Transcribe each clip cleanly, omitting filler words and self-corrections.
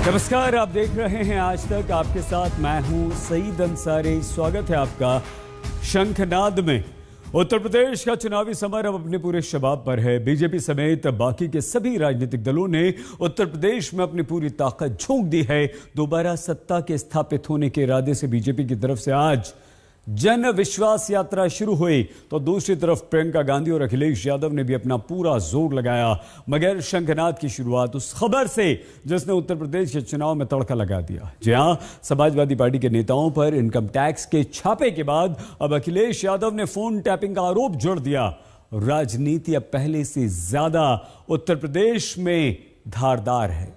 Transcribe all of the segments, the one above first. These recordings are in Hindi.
नमस्कार, आप देख रहे हैं आज तक। आपके साथ मैं हूं सईद अंसारी। स्वागत है आपका शंखनाद में। उत्तर प्रदेश का चुनावी समर अब अपने पूरे शबाब पर है। बीजेपी समेत बाकी के सभी राजनीतिक दलों ने उत्तर प्रदेश में अपनी पूरी ताकत झोंक दी है। दोबारा सत्ता के स्थापित होने के इरादे से बीजेपी की तरफ से आज जन विश्वास यात्रा शुरू हुई, तो दूसरी तरफ प्रियंका गांधी और अखिलेश यादव ने भी अपना पूरा जोर लगाया। मगर शंखनाद की शुरुआत उस खबर से जिसने उत्तर प्रदेश के चुनाव में तड़का लगा दिया। जी हां, समाजवादी पार्टी के नेताओं पर इनकम टैक्स के छापे के बाद अब अखिलेश यादव ने फोन टैपिंग का आरोप जोड़ दिया। राजनीति अब पहले से ज्यादा उत्तर प्रदेश में धारदार है।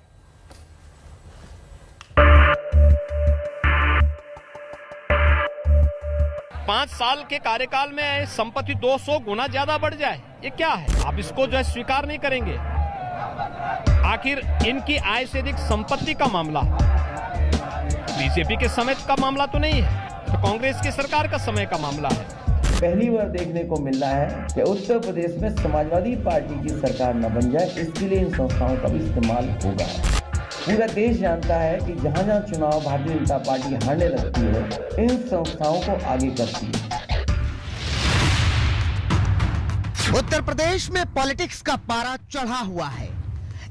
पांच साल के कार्यकाल में संपत्ति 200 गुना ज्यादा बढ़ जाए, ये क्या है? आप इसको जो है स्वीकार नहीं करेंगे। आखिर इनकी आय से अधिक संपत्ति का मामला बीजेपी के समय का मामला तो नहीं है, तो कांग्रेस की सरकार का समय का मामला है। पहली बार देखने को मिल रहा है कि उत्तर प्रदेश में समाजवादी पार्टी की सरकार न बन जाए, इसके लिए इन संस्थाओं का भी इस्तेमाल होगा। पूरा देश जानता है कि जहां जहां चुनाव भारतीय जनता पार्टी हारने लगती है, इन संस्थाओं को आगे करती है। उत्तर प्रदेश में पॉलिटिक्स का पारा चढ़ा हुआ है।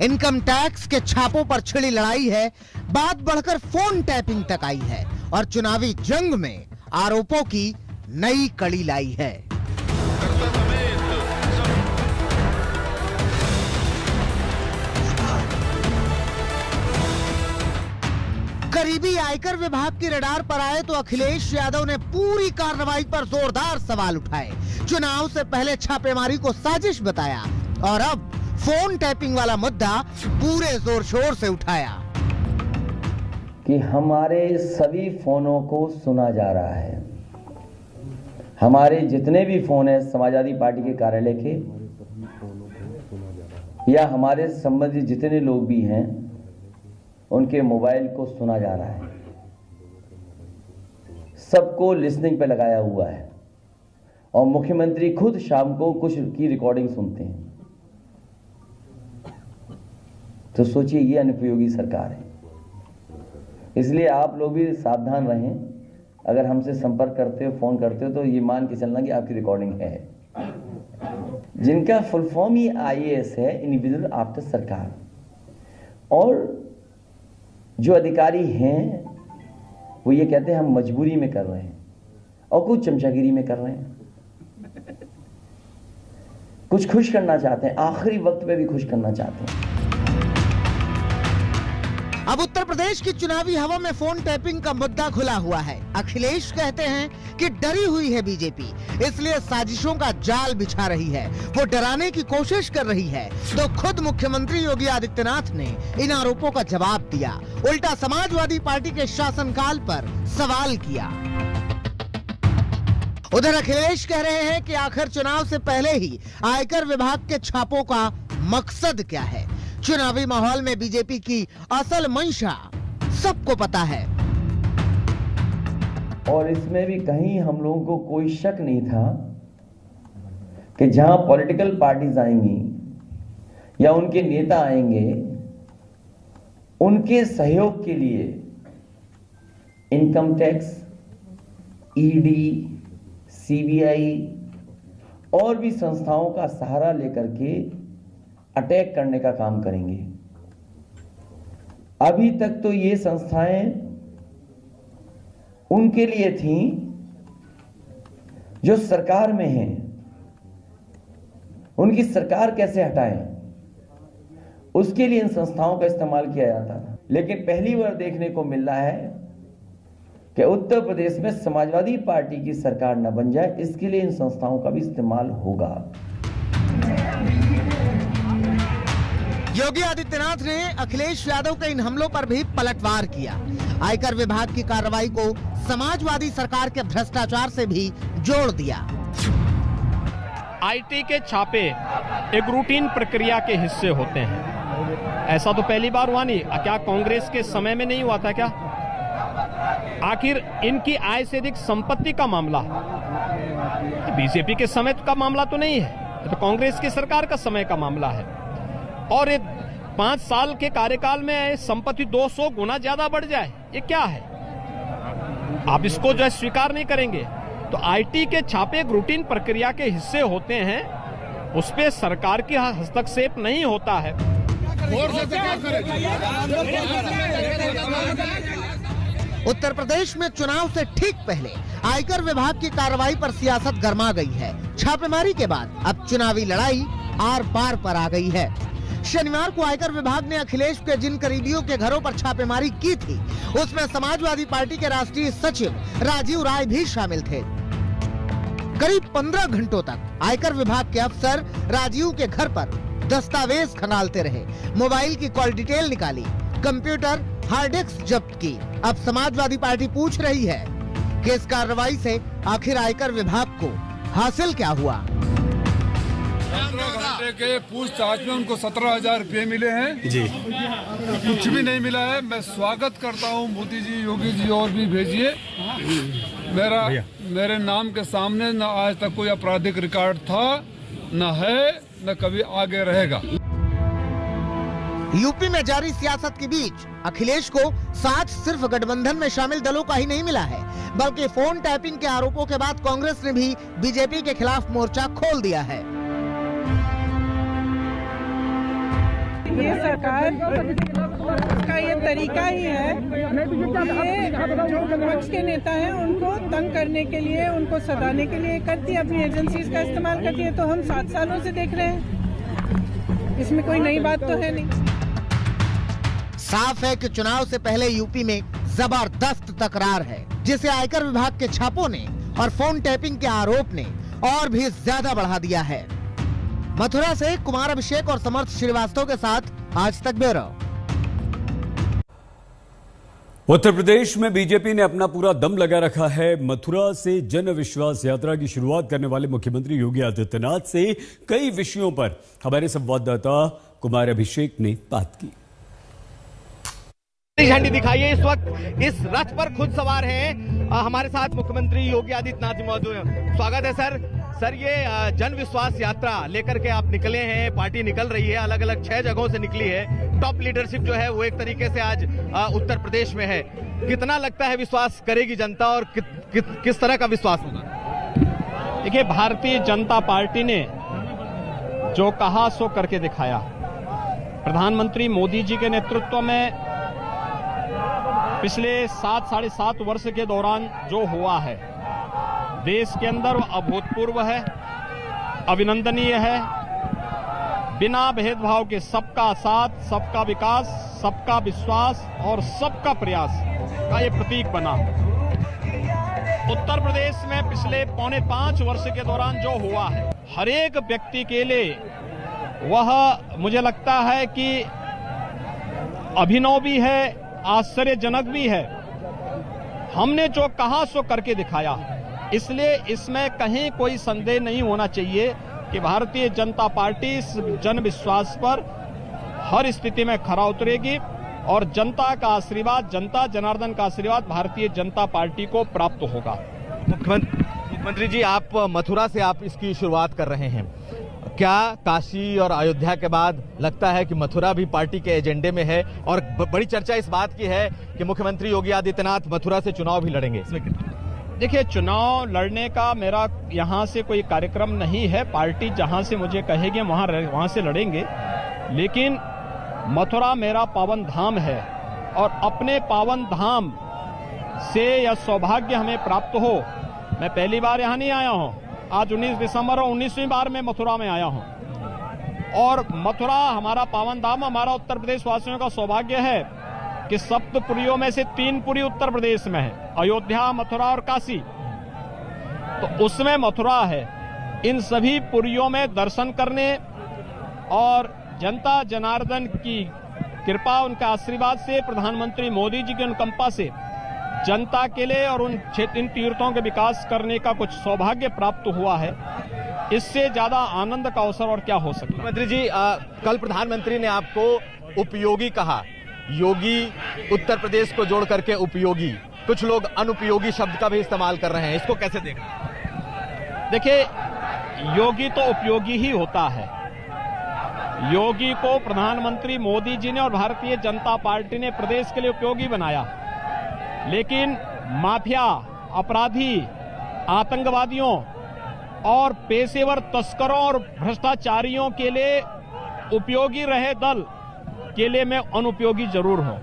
इनकम टैक्स के छापों पर छिड़ी लड़ाई है, बात बढ़कर फोन टैपिंग तक आई है और चुनावी जंग में आरोपों की नई कड़ी लाई है। करीबी आयकर विभाग की रडार पर आए तो अखिलेश यादव ने पूरी कार्रवाई पर जोरदार सवाल उठाए। चुनाव से पहले छापेमारी को साजिश बताया और अब फोन टैपिंग वाला मुद्दा पूरे जोर शोर से उठाया कि हमारे सभी फोनों को सुना जा रहा है। हमारे जितने भी फोन हैं समाजवादी पार्टी के कार्यालय के या हमारे संबंधित जितने लोग भी हैं, उनके मोबाइल को सुना जा रहा है। सबको लिसनिंग पे लगाया हुआ है और मुख्यमंत्री खुद शाम को कुछ की रिकॉर्डिंग सुनते हैं। तो सोचिए, ये अनुपयोगी सरकार है। इसलिए आप लोग भी सावधान रहें। अगर हमसे संपर्क करते हो, फोन करते हो, तो ये मान के चलना कि आपकी रिकॉर्डिंग है। जिनका फुल फॉर्म ही IAS है, इंडिविजुअल आफ्टर सरकार, और जो अधिकारी हैं वो ये कहते हैं हम मजबूरी में कर रहे हैं और कुछ चमचागिरी में कर रहे हैं, कुछ खुश करना चाहते हैं, आखिरी वक्त पे भी खुश करना चाहते हैं। अब उत्तर प्रदेश की चुनावी हवा में फोन टैपिंग का मुद्दा खुला हुआ है। अखिलेश कहते हैं कि डरी हुई है बीजेपी, इसलिए साजिशों का जाल बिछा रही है, वो डराने की कोशिश कर रही है। तो खुद मुख्यमंत्री योगी आदित्यनाथ ने इन आरोपों का जवाब दिया, उल्टा समाजवादी पार्टी के शासनकाल पर सवाल किया। उधर अखिलेश कह रहे हैं कि आखिर चुनाव से पहले ही आयकर विभाग के छापों का मकसद क्या है। चुनावी माहौल में बीजेपी की असल मंशा सबको पता है और इसमें भी कहीं हम लोगों को कोई शक नहीं था कि जहां पॉलिटिकल पार्टीज आएंगी या उनके नेता आएंगे, उनके सहयोग के लिए इनकम टैक्स, ED, CBI और भी संस्थाओं का सहारा लेकर के अटैक करने का काम करेंगे। अभी तक तो ये संस्थाएं उनके लिए थीं जो सरकार में हैं, उनकी सरकार कैसे हटाएं, उसके लिए इन संस्थाओं का इस्तेमाल किया जाता था। लेकिन पहली बार देखने को मिल रहा है कि उत्तर प्रदेश में समाजवादी पार्टी की सरकार न बन जाए, इसके लिए इन संस्थाओं का भी इस्तेमाल होगा। योगी आदित्यनाथ ने अखिलेश यादव के इन हमलों पर भी पलटवार किया। आयकर विभाग की कार्रवाई को समाजवादी सरकार के भ्रष्टाचार से भी जोड़ दिया। IT के छापे एक रूटीन प्रक्रिया के हिस्से होते हैं। ऐसा तो पहली बार हुआ नहीं। क्या कांग्रेस के समय में नहीं हुआ था क्या? आखिर इनकी आय से अधिक संपत्ति का मामला बीजेपी के समय का मामला तो नहीं है, तो कांग्रेस की सरकार का समय का मामला है। और ये 5 साल के कार्यकाल में संपत्ति 200 गुना ज्यादा बढ़ जाए, ये क्या है? आप इसको जो है स्वीकार नहीं करेंगे तो आईटी के छापे एक रूटीन प्रक्रिया के हिस्से होते हैं, उस पे सरकार की हस्तक्षेप नहीं होता है। उत्तर प्रदेश में चुनाव से ठीक पहले आयकर विभाग की कार्रवाई पर सियासत गर्मा गई है। छापेमारी के बाद अब चुनावी लड़ाई आर पार पर आ गई है। शनिवार को आयकर विभाग ने अखिलेश के जिन करीबियों के घरों पर छापेमारी की थी, उसमें समाजवादी पार्टी के राष्ट्रीय सचिव राजीव राय भी शामिल थे। करीब 15 घंटों तक आयकर विभाग के अफसर राजीव के घर पर दस्तावेज खंगालते रहे, मोबाइल की कॉल डिटेल निकाली, कंप्यूटर हार्ड डिस्क जब्त की। अब समाजवादी पार्टी पूछ रही है कि इस कार्रवाई से आखिर आयकर विभाग को हासिल क्या हुआ। 15 घंटे के पूछताछ में उनको 17,000 रुपये मिले हैं जी। कुछ भी नहीं मिला है। मैं स्वागत करता हूँ मोदी जी, योगी जी, और भी भेजिए। मेरे नाम के सामने न आज तक कोई आपराधिक रिकॉर्ड था, न है, न कभी आगे रहेगा। यूपी में जारी सियासत के बीच अखिलेश को साथ सिर्फ गठबंधन में शामिल दलों का ही नहीं मिला है, बल्कि फोन टैपिंग के आरोपों के बाद कांग्रेस ने भी बीजेपी के खिलाफ मोर्चा खोल दिया है। ये सरकार का ये तरीका ही है कि जो विपक्ष के नेता हैं उनको तंग करने के लिए, उनको सताने के लिए करती है, अपनी एजेंसीज का इस्तेमाल करती है। तो हम 7 सालों से देख रहे हैं, इसमें कोई नई बात तो है नहीं। साफ है कि चुनाव से पहले यूपी में जबरदस्त तकरार है, जिसे आयकर विभाग के छापों ने और फोन टैपिंग के आरोप ने और भी ज्यादा बढ़ा दिया है। मथुरा से कुमार अभिषेक और समर्थ श्रीवास्तव के साथ आज तक ब्यूरो। उत्तर प्रदेश में बीजेपी ने अपना पूरा दम लगा रखा है। मथुरा से जन विश्वास यात्रा की शुरुआत करने वाले मुख्यमंत्री योगी आदित्यनाथ से कई विषयों पर हमारे संवाददाता कुमार अभिषेक ने बात की। झंडी दिखाइए। इस वक्त इस रथ पर खुद सवार हैं हमारे साथ मुख्यमंत्री योगी आदित्यनाथ जी मौजूद हैं। स्वागत है सर। सर, ये जन विश्वास यात्रा लेकर के आप निकले हैं, पार्टी निकल रही है, अलग अलग 6 जगहों से निकली है। टॉप लीडरशिप जो है वो एक तरीके से आज उत्तर प्रदेश में है। कितना लगता है विश्वास करेगी जनता और किस तरह का विश्वास होगा? देखिए, भारतीय जनता पार्टी ने जो कहा सो करके दिखाया। प्रधानमंत्री मोदी जी के नेतृत्व में पिछले 7 साढ़े 7 वर्ष के दौरान जो हुआ है देश के अंदर, वो अभूतपूर्व है, अभिनंदनीय है। बिना भेदभाव के सबका साथ, सबका विकास, सबका विश्वास और सबका प्रयास का ये प्रतीक बना। उत्तर प्रदेश में पिछले 4.5 वर्ष के दौरान जो हुआ है, हर एक व्यक्ति के लिए वह मुझे लगता है कि अभिनव भी है, आश्चर्यजनक भी है। हमने जो कहा सो करके दिखाया, इसलिए इसमें कहीं कोई संदेह नहीं होना चाहिए कि भारतीय जनता पार्टी इस जन विश्वास पर हर स्थिति में खरा उतरेगी और जनता का आशीर्वाद, जनता जनार्दन का आशीर्वाद भारतीय जनता पार्टी को प्राप्त होगा। मुख्यमंत्री जी, आप मथुरा से आप इसकी शुरुआत कर रहे हैं। क्या काशी और अयोध्या के बाद लगता है कि मथुरा भी पार्टी के एजेंडे में है? और बड़ी चर्चा इस बात की है कि मुख्यमंत्री योगी आदित्यनाथ मथुरा से चुनाव भी लड़ेंगे। देखिए, चुनाव लड़ने का मेरा यहां से कोई कार्यक्रम नहीं है। पार्टी जहां से मुझे कहेगी वहां से लड़ेंगे, लेकिन मथुरा मेरा पावन धाम है और अपने पावन धाम से यह सौभाग्य हमें प्राप्त हो। मैं पहली बार यहां नहीं आया हूं, आज 19 दिसंबर और 19वीं बार मैं मथुरा में आया हूं और मथुरा हमारा पावन धाम, हमारा उत्तर प्रदेश वासियों का सौभाग्य है कि सप्तपुरियों में से 3 पुरी उत्तर प्रदेश में है, अयोध्या, मथुरा और काशी। तो उसमें मथुरा है। इन सभी पुरियों में दर्शन करने और जनता जनार्दन की कृपा, उनका आशीर्वाद से, प्रधानमंत्री मोदी जी की अनुकंपा से जनता के लिए और इन तीर्थों के विकास करने का कुछ सौभाग्य प्राप्त हुआ है। इससे ज्यादा आनंद का अवसर और क्या हो सकता है? मंत्री जी, कल प्रधानमंत्री ने आपको उपयोगी कहा। योगी उत्तर प्रदेश को जोड़ करके उपयोगी, कुछ लोग अनुपयोगी शब्द का भी इस्तेमाल कर रहे हैं, इसको कैसे देख रहे हैं? देखिए, योगी तो उपयोगी ही होता है। योगी को प्रधानमंत्री मोदी जी ने और भारतीय जनता पार्टी ने प्रदेश के लिए उपयोगी बनाया, लेकिन माफिया, अपराधी, आतंकवादियों और पेशेवर तस्करों और भ्रष्टाचारियों के लिए उपयोगी रहे दल के लिए मैं अनुपयोगी जरूर हूं,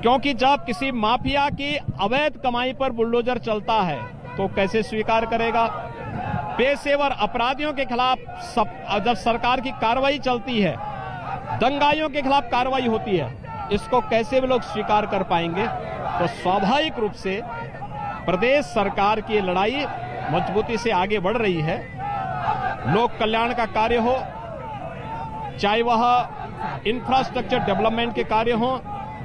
क्योंकि जब किसी माफिया की अवैध कमाई पर बुलडोजर चलता है तो कैसे स्वीकार करेगा। पेशेवर अपराधियों के खिलाफ जब सरकार की कार्रवाई चलती है, दंगाइयों के खिलाफ कार्रवाई होती है, इसको कैसे भी लोग स्वीकार कर पाएंगे। तो स्वाभाविक रूप से प्रदेश सरकार की लड़ाई मजबूती से आगे बढ़ रही है। लोक कल्याण का कार्य हो, चाहे वह इंफ्रास्ट्रक्चर डेवलपमेंट के कार्य हो,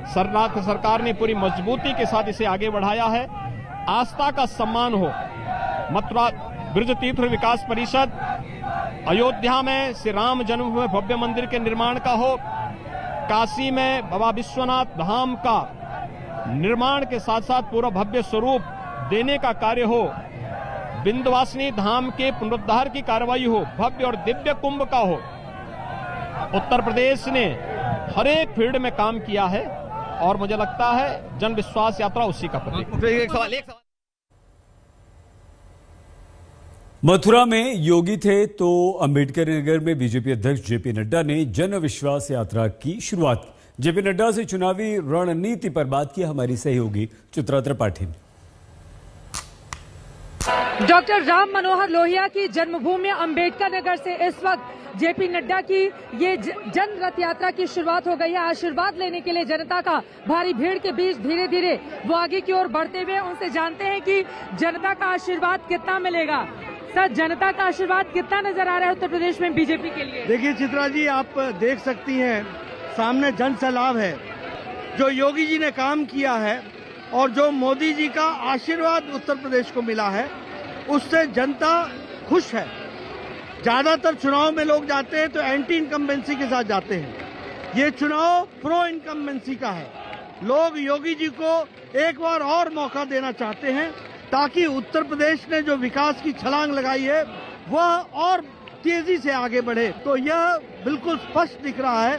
सरकार ने पूरी मजबूती के साथ इसे आगे बढ़ाया है। आस्था का सम्मान हो, मथुरा ब्रज तीर्थ विकास परिषद, अयोध्या में श्री राम जन्मभूमि भव्य मंदिर के निर्माण का हो, काशी में बाबा विश्वनाथ धाम का निर्माण के साथ साथ पूरा भव्य स्वरूप देने का कार्य हो, विंध्यवासिनी धाम के पुनरुद्धार की कार्रवाई हो, भव्य और दिव्य कुंभ का हो। उत्तर प्रदेश ने हर एक फील्ड में काम किया है और मुझे लगता है जन विश्वास यात्रा उसी का प्रतीक। एक सवाल मथुरा में योगी थे तो अंबेडकर नगर में बीजेपी अध्यक्ष जेपी नड्डा ने जन विश्वास यात्रा की शुरुआत की। जेपी नड्डा से चुनावी रणनीति पर बात की हमारी सहयोगी चित्रा त्रिपाठी ने। डॉक्टर राम मनोहर लोहिया की जन्मभूमि अंबेडकर नगर से इस वक्त जेपी नड्डा की ये जन रथ यात्रा की शुरुआत हो गई है। आशीर्वाद लेने के लिए जनता का भारी भीड़ के बीच धीरे धीरे वो आगे की ओर बढ़ते हुए उनसे जानते हैं कि जनता का आशीर्वाद कितना मिलेगा। सर, जनता का आशीर्वाद कितना नजर आ रहा है उत्तर प्रदेश में बीजेपी के लिए? देखिए चित्रा जी, आप देख सकती हैं सामने जन सैलाब है। जो योगी जी ने काम किया है और जो मोदी जी का आशीर्वाद उत्तर प्रदेश को मिला है, उससे जनता खुश है। ज्यादातर चुनाव में लोग जाते हैं तो एंटी इनकम्बेंसी के साथ जाते हैं। ये चुनाव प्रो इनकम्बेंसी का है। लोग योगी जी को एक बार और मौका देना चाहते हैं ताकि उत्तर प्रदेश ने जो विकास की छलांग लगाई है वह और तेजी से आगे बढ़े। तो यह बिल्कुल स्पष्ट दिख रहा है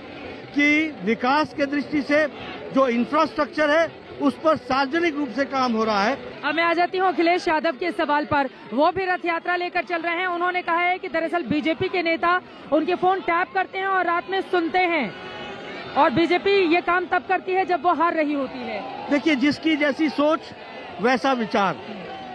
कि विकास के दृष्टि से जो इंफ्रास्ट्रक्चर है उस पर सार्वजनिक रूप से काम हो रहा है। अब मैं आ जाती हूँ अखिलेश यादव के सवाल पर। वो भी रथ यात्रा लेकर चल रहे हैं। उन्होंने कहा है कि दरअसल बीजेपी के नेता उनके फोन टैप करते हैं और रात में सुनते हैं और बीजेपी ये काम तब करती है जब वो हार रही होती है। देखिए, जिसकी जैसी सोच वैसा विचार।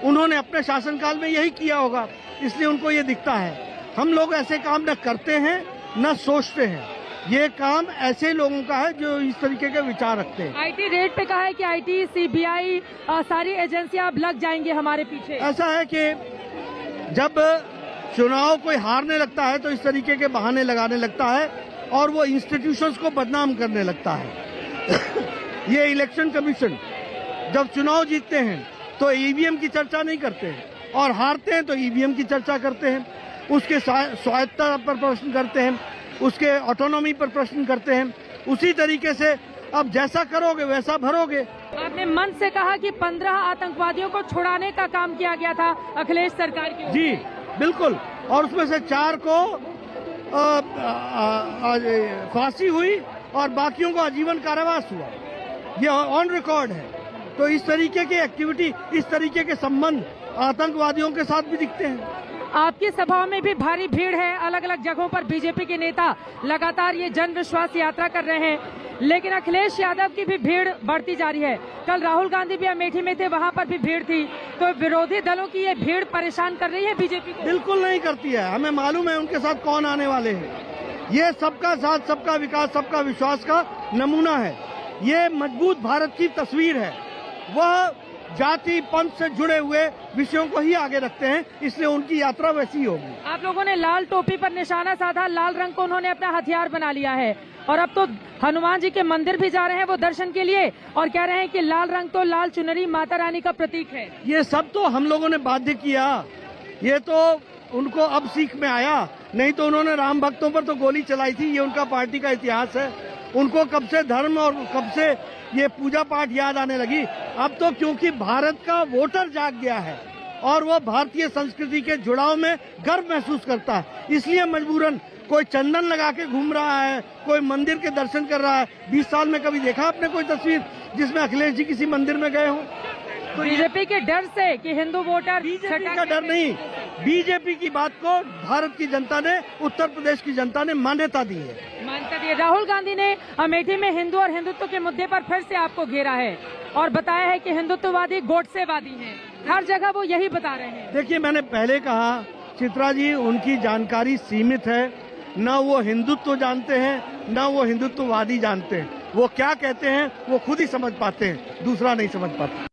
उन्होंने अपने शासनकाल में यही किया होगा, इसलिए उनको ये दिखता है। हम लोग ऐसे काम न करते हैं न सोचते हैं। ये काम ऐसे लोगों का है जो इस तरीके के विचार रखते हैं। आईटी रेड पे कहा है कि आईटी, सीबीआई, सारी एजेंसियां अब लग जाएंगे हमारे पीछे। ऐसा है कि जब चुनाव कोई हारने लगता है तो इस तरीके के बहाने लगाने लगता है और वो इंस्टीट्यूशंस को बदनाम करने लगता है। ये इलेक्शन कमीशन जब चुनाव जीतते हैं तो ईवीएम की चर्चा नहीं करते हैं और हारते हैं तो ईवीएम की चर्चा करते हैं, उसके स्वायत्तता पर प्रश्न करते हैं, उसके ऑटोनॉमी पर प्रश्न करते हैं। उसी तरीके से अब जैसा करोगे वैसा भरोगे। आपने मन से कहा कि 15 आतंकवादियों को छुड़ाने का काम किया गया था अखिलेश सरकार की। जी बिल्कुल, और उसमें से 4 को फांसी हुई और बाकियों को आजीवन कारावास हुआ। ये ऑन रिकॉर्ड है। तो इस तरीके की एक्टिविटी, इस तरीके के संबंध आतंकवादियों के साथ भी दिखते हैं। आपकी सभाओं में भी भारी भीड़ है। अलग अलग जगहों पर बीजेपी के नेता लगातार ये जन विश्वास यात्रा कर रहे हैं, लेकिन अखिलेश यादव की भी भीड़ बढ़ती जा रही है। कल राहुल गांधी भी अमेठी में थे, वहां पर भी भीड़ थी। तो विरोधी दलों की ये भीड़ परेशान कर रही है बीजेपी को? बिल्कुल नहीं करती है। हमें मालूम है उनके साथ कौन आने वाले हैं। ये सबका साथ, सबका विकास, सबका विश्वास का नमूना है। ये मजबूत भारत की तस्वीर है। वह जाति पंथ से जुड़े हुए विषयों को ही आगे रखते हैं, इसलिए उनकी यात्रा वैसी होगी। आप लोगों ने लाल टोपी पर निशाना साधा, लाल रंग को उन्होंने अपना हथियार बना लिया है और अब तो हनुमान जी के मंदिर भी जा रहे हैं वो दर्शन के लिए और कह रहे हैं कि लाल रंग तो लाल चुनरी माता रानी का प्रतीक है। ये सब तो हम लोगों ने बाध्य किया। ये तो उनको अब सीख में आया, नहीं तो उन्होंने राम भक्तों पर तो गोली चलाई थी। ये उनका पार्टी का इतिहास है। उनको कब से धर्म और कब से ये पूजा पाठ याद आने लगी। अब तो क्योंकि भारत का वोटर जाग गया है और वो भारतीय संस्कृति के जुड़ाव में गर्व महसूस करता है, इसलिए मजबूरन कोई चंदन लगा के घूम रहा है, कोई मंदिर के दर्शन कर रहा है। 20 साल में कभी देखा आपने कोई तस्वीर जिसमें अखिलेश जी किसी मंदिर में गए हों? तो बीजेपी के डर से कि हिंदू वोटर, बीजेपी का डर नहीं, बीजेपी की बात को भारत की जनता ने, उत्तर प्रदेश की जनता ने मान्यता दी है। मान्यता दी है। राहुल गांधी ने अमेठी में हिंदू और हिंदुत्व के मुद्दे पर फिर से आपको घेरा है और बताया है कि हिंदुत्ववादी गोडसेवादी हैं। हर जगह वो यही बता रहे हैं। देखिए, मैंने पहले कहा चित्रा जी, उनकी जानकारी सीमित है। न वो हिंदुत्व जानते हैं, न वो हिंदुत्ववादी जानते हैं। वो क्या कहते हैं वो खुद ही समझ पाते हैं, दूसरा नहीं समझ पाता।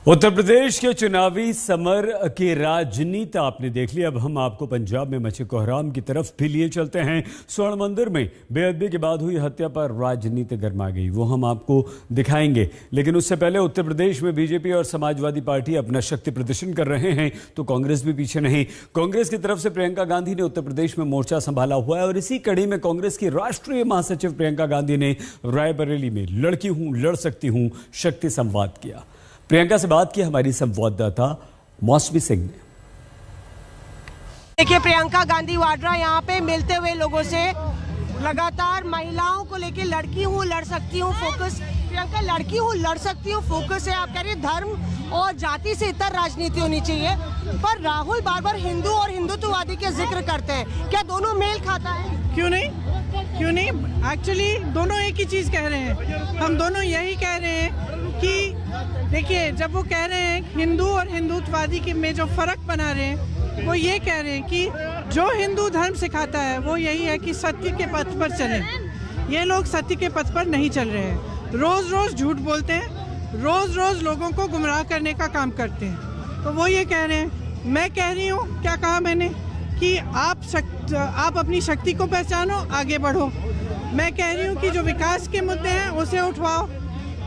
उत्तर प्रदेश के चुनावी समर की राजनीति आपने देख ली। अब हम आपको पंजाब में मचे कोहराम की तरफ भी लिए चलते हैं। स्वर्ण मंदिर में बेअदबी के बाद हुई हत्या पर राजनीति गर्मा गई, वो हम आपको दिखाएंगे। लेकिन उससे पहले उत्तर प्रदेश में बीजेपी और समाजवादी पार्टी अपना शक्ति प्रदर्शन कर रहे हैं, तो कांग्रेस भी पीछे नहीं। कांग्रेस की तरफ से प्रियंका गांधी ने उत्तर प्रदेश में मोर्चा संभाला हुआ है और इसी कड़ी में कांग्रेस की राष्ट्रीय महासचिव प्रियंका गांधी ने रायबरेली में लड़की हूं, लड़ सकती हूं शक्ति संवाद किया। प्रियंका से बात की हमारी संवाददाता मौसमी सिंह ने। देखिए, प्रियंका गांधी वाड्रा यहाँ पे मिलते हुए लोगों से लगातार महिलाओं को लेके लड़की हूँ, लड़ सकती हूँ फोकस। प्रियंका, लड़की हूँ, लड़ सकती हूँ फोकस है। आप कह रहे धर्म और जाति से इतर राजनीति होनी चाहिए, पर राहुल बार बार हिंदू और हिंदुत्ववादी के जिक्र करते हैं। क्या दोनों मेल खाता है? क्यों नहीं, क्यों नहीं? एक्चुअली दोनों एक ही चीज कह रहे हैं। हम दोनों यही कह रहे हैं कि देखिए, जब वो कह रहे हैं हिंदू और हिंदुत्ववादी के में जो फर्क बना रहे हैं, वो ये कह रहे हैं कि जो हिंदू धर्म सिखाता है वो यही है कि सत्य के पथ पर चलें। ये लोग सत्य के पथ पर नहीं चल रहे हैं, रोज रोज झूठ बोलते हैं, रोज रोज लोगों को गुमराह करने का काम करते हैं। तो वो ये कह रहे हैं। मैं कह रही हूँ, क्या कहा मैंने, कि आप अपनी शक्ति को पहचानो, आगे बढ़ो। मैं कह रही हूँ कि जो विकास के मुद्दे हैं उसे उठवाओ।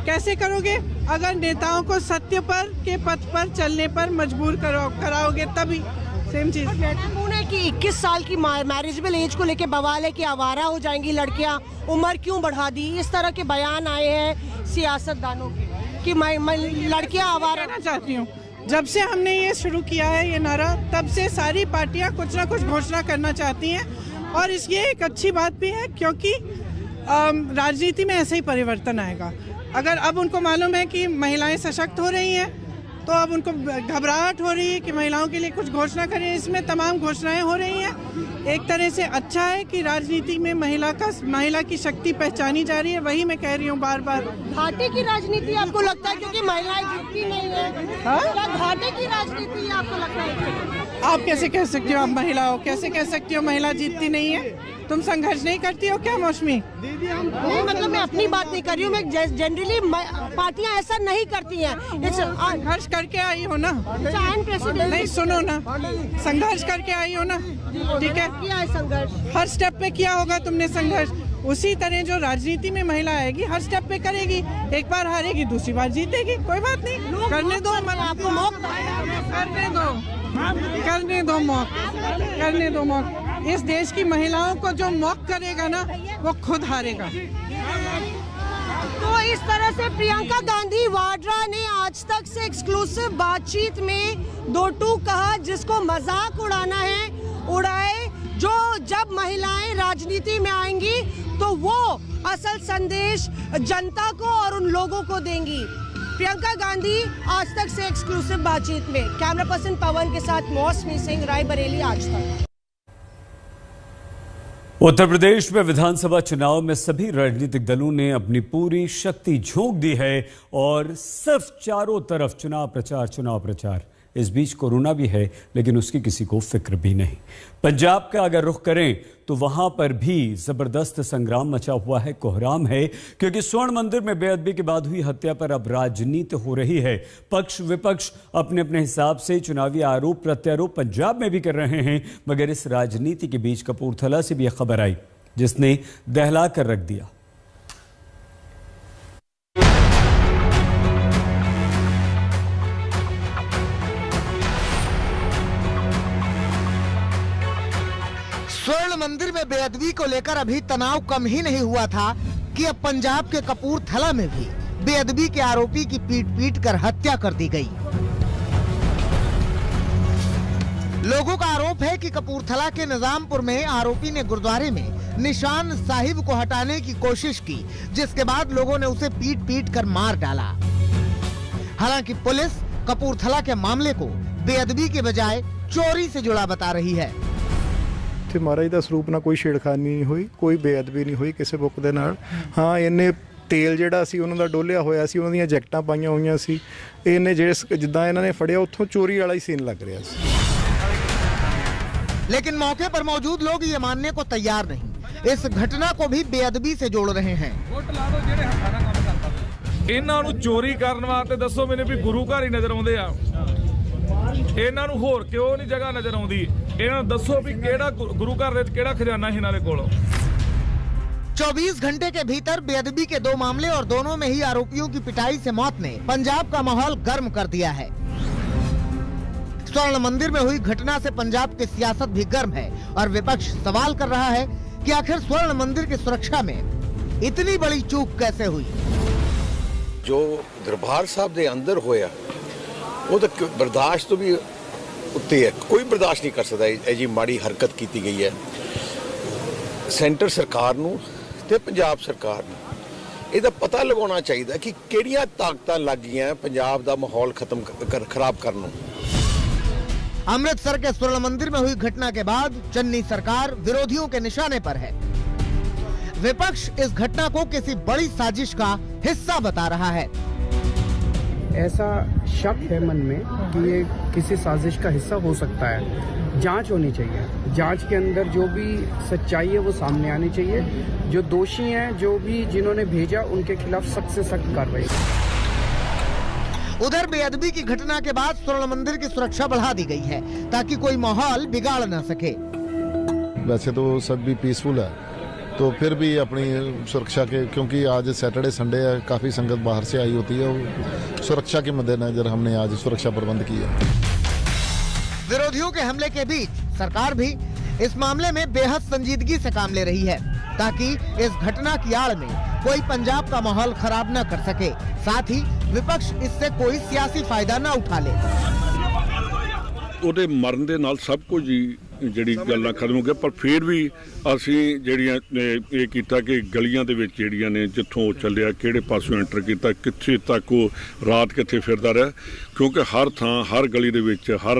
कैसे करोगे? अगर नेताओं को सत्य पर के पथ पर चलने पर मजबूर कराओगे तभी। सेम चीज है कि 21 साल की मैरिजेबल एज को लेके बवाल है कि आवारा हो जाएंगी लड़कियां, उम्र क्यों बढ़ा दी। इस तरह के बयान आए हैं सियासतदानों के कि लड़कियां आवारा। कहना चाहती हूँ, जब से हमने ये शुरू किया है ये नारा, तब से सारी पार्टियां कुछ ना कुछ घोषणा करना चाहती हैं और ये एक अच्छी बात भी है, क्योंकि राजनीति में ऐसे ही परिवर्तन आएगा। अगर अब उनको मालूम है कि महिलाएं सशक्त हो रही हैं, तो अब उनको घबराहट हो रही है कि महिलाओं के लिए कुछ घोषणा करें। इसमें तमाम घोषणाएं हो रही हैं। एक तरह से अच्छा है कि राजनीति में महिला की शक्ति पहचानी जा रही है। वही मैं कह रही हूँ बार बार। घाटे की राजनीति आपको लगता है क्योंकि महिलाएं जीतती नहीं है? क्या घाटे की राजनीति आपको लगता है? आप कैसे कह सकती हो? आप महिला हो, कैसे कह सकती हो महिला जीतती नहीं है? तुम संघर्ष नहीं करती हो क्या मौसमी? नहीं, मतलब मैं अपनी बात नहीं कर रही हूँ, मैं जनरली पार्टियां ऐसा नहीं करती हैं। संघर्ष करके आई हो ना? नहीं, सुनो ना, संघर्ष करके आई हो ना, ठीक है? किया है संघर्ष, हर स्टेप पे किया होगा तुमने संघर्ष। उसी तरह जो राजनीति में महिला आएगी, हर स्टेप पे करेगी। एक बार हारेगी, दूसरी बार जीतेगी, कोई बात नहीं। करने दो, आपको मौका करने दो, करने दो मौका, करने दो मौका। इस देश की महिलाओं को जो मौक करेगा ना, वो खुद हारेगा। तो इस तरह से प्रियंका गांधी वाड्रा ने आज तक से एक्सक्लूसिव बातचीत में दो टूक कहा, जिसको मजाक उड़ाना है उड़ाए। जो जब महिलाएं राजनीति में आएंगी तो वो असल संदेश जनता को और उन लोगों को देंगी। प्रियंका गांधी आज तक से एक्सक्लूसिव बातचीत में। कैमरा पर्सन पवन के साथ मौसमी सिंह, रायबरेली, आज तक। उत्तर प्रदेश में विधानसभा चुनाव में सभी राजनीतिक दलों ने अपनी पूरी शक्ति झोंक दी है और सिर्फ चारों तरफ चुनाव प्रचार। इस बीच कोरोना भी है, लेकिन उसकी किसी को फिक्र भी नहीं। पंजाब का अगर रुख करें तो वहां पर भी जबरदस्त संग्राम मचा हुआ है, कोहराम है, क्योंकि स्वर्ण मंदिर में बेअदबी के बाद हुई हत्या पर अब राजनीति हो रही है। पक्ष विपक्ष अपने अपने हिसाब से चुनावी आरोप प्रत्यारोप पंजाब में भी कर रहे हैं, मगर इस राजनीति के बीच कपूरथला से भी यह खबर आई जिसने दहला कर रख दिया। स्वर्ण मंदिर में बेअदबी को लेकर अभी तनाव कम ही नहीं हुआ था कि अब पंजाब के कपूरथला में भी बेअदबी के आरोपी की पीट कर हत्या कर दी गई। लोगों का आरोप है कि कपूरथला के निजामपुर में आरोपी ने गुरुद्वारे में निशान साहिब को हटाने की कोशिश की, जिसके बाद लोगों ने उसे पीट कर मार डाला। हालांकि पुलिस कपूरथला के मामले को बेअदबी के बजाय चोरी से जुड़ा बता रही है। महाराज का स्वरूप ना कोई छेड़खानी नहीं हुई, कोई बेअदबी नहीं हुई किसी बुक दे नाल। हाँ, इन्हें तेल जिहड़ा सी उन्हां दा डोलिया होया सी, उन्हां दीयां जैकटां पाईयां होईयां सी। इन्हें जिद्दां इन्हां ने फड़िया उत्थों चोरी वाला ही सीन लग रहा सी। लेकिन मौके पर मौजूद लोग ये मानने को तैयार नहीं। इस घटना को भी बेअदबी से जोड़ रहे हैं। इन्हां नूं चोरी करन वास्ते दसो मैंने भी गुरु घर ही नजर आउंदे आ, इन्हां नूं होर क्यों नहीं जगह नजर आउंदी? इन्हां नूं दसो भी किहड़ा गुरु घर दे किहड़ा खजाना है इन्हां दे कोल। 24 घंटे के भीतर बेअदबी के 2 मामले और दोनों में ही आरोपियों की पिटाई से मौत ने पंजाब का माहौल गर्म कर दिया है। स्वर्ण मंदिर में हुई घटना से पंजाब की सियासत भी गर्म है और विपक्ष सवाल कर रहा है कि आखिर स्वर्ण मंदिर की सुरक्षा में इतनी बड़ी चूक कैसे हुई। जो दरबार साहब के अंदर होया वो तो बर्दाश्त तो भी उत्ते है, कोई बर्दाश्त नहीं कर सकता। जी माड़ी हरकत की गई है। सेंटर सरकार नूं ते पंजाब सरकार नूं इहदा पता लगाना चाहिए कि किहड़ियां ताकतां लग गईयां पंजाब दा माहौल खराब करन नूं। अमृतसर के स्वर्ण मंदिर में हुई घटना के बाद चन्नी सरकार विरोधियों के निशाने पर है। विपक्ष इस घटना को किसी बड़ी साजिश का हिस्सा बता रहा है। ऐसा शक है मन में कि ये किसी साजिश का हिस्सा हो सकता है। जांच होनी चाहिए, जांच के अंदर जो भी सच्चाई है वो सामने आनी चाहिए। जो दोषी हैं, जो भी जिन्होंने भेजा, उनके खिलाफ सख्त से सख्त कार्रवाई। उधर बेअदबी की घटना के बाद स्वर्ण मंदिर की सुरक्षा बढ़ा दी गई है ताकि कोई माहौल बिगाड़ न सके। वैसे तो सब भी पीसफुल है, तो फिर भी अपनी सुरक्षा के, क्योंकि आज सैटरडे संडे है, काफी संगत बाहर से आई होती है, सुरक्षा के मद्देनजर हमने आज सुरक्षा प्रबंध किया। विरोधियों के हमले के बीच सरकार भी इस मामले में बेहद संजीदगी से काम ले रही है ताकि इस घटना की आड़ में कोई पंजाब का माहौल खराब न कर सके। साथ ही विपक्ष इससे कोई सियासी फायदा न उठा ले। ਉਹਦੇ ਮਰਨ ਦੇ ਨਾਲ ਸਭ ਕੁਝ ਹੀ ਜਿਹੜੀ ਗੱਲਾਂ ਖਤਮ ਹੋ ਗਿਆ, ਪਰ ਫਿਰ ਵੀ ਅਸੀਂ ਜਿਹੜੀਆਂ ਇਹ ਕੀਤਾ ਕਿ ਗਲੀਆਂ ਦੇ ਵਿੱਚ ਜਿਹੜੀਆਂ ਨੇ ਜਿੱਥੋਂ ਚੱਲਿਆ ਕਿਹੜੇ ਪਾਸੋਂ ਐਂਟਰ ਕੀਤਾ, ਕਿੱਥੇ ਤੱਕ ਉਹ ਰਾਤ ਕਿੱਥੇ ਫਿਰਦਾ ਰਿਹਾ, ਕਿਉਂਕਿ ਹਰ ਥਾਂ ਹਰ ਗਲੀ ਦੇ ਵਿੱਚ ਹਰ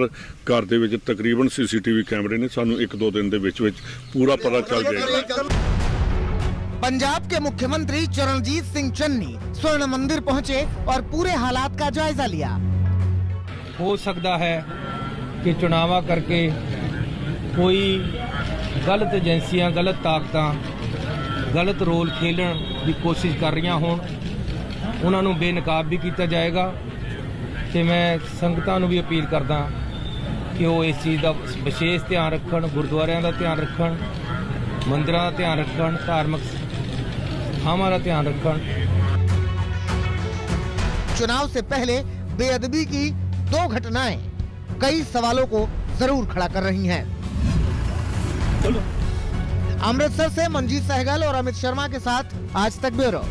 ਘਰ ਦੇ ਵਿੱਚ ਤਕਰੀਬਨ CCTV ਕੈਮਰੇ ਨੇ। ਸਾਨੂੰ 1-2 दिन ਦੇ ਵਿੱਚ ਪੂਰਾ ਪਤਾ ਚੱਲ ਜਾਏਗਾ। पंजाब के मुख्यमंत्री चरणजीत सिंह चन्नी स्वर्ण मंदिर पहुंचे और पूरे हालात का जायजा लिया। हो सकता है कि चुनावा करके कोई गलत एजेंसियां, गलत ताकतां गलत रोल खेलन की कोशिश कर रही होण, उन्होंने बेनकाब भी किया जाएगा। तो मैं संगतां नूं भी अपील करदा कि वो इस चीज़ का विशेष ध्यान रखण, गुरुद्वारियां का ध्यान रखण, मंदिरां का ध्यान रखण, धार्मिक थावां का ध्यान रखण। चुनाव से पहले बेअदबी की 2 घटनाएं कई सवालों को जरूर खड़ा कर रही हैं। अमृतसर से मंजीत सहगल और अमित शर्मा के साथ आज तक ब्यूरो।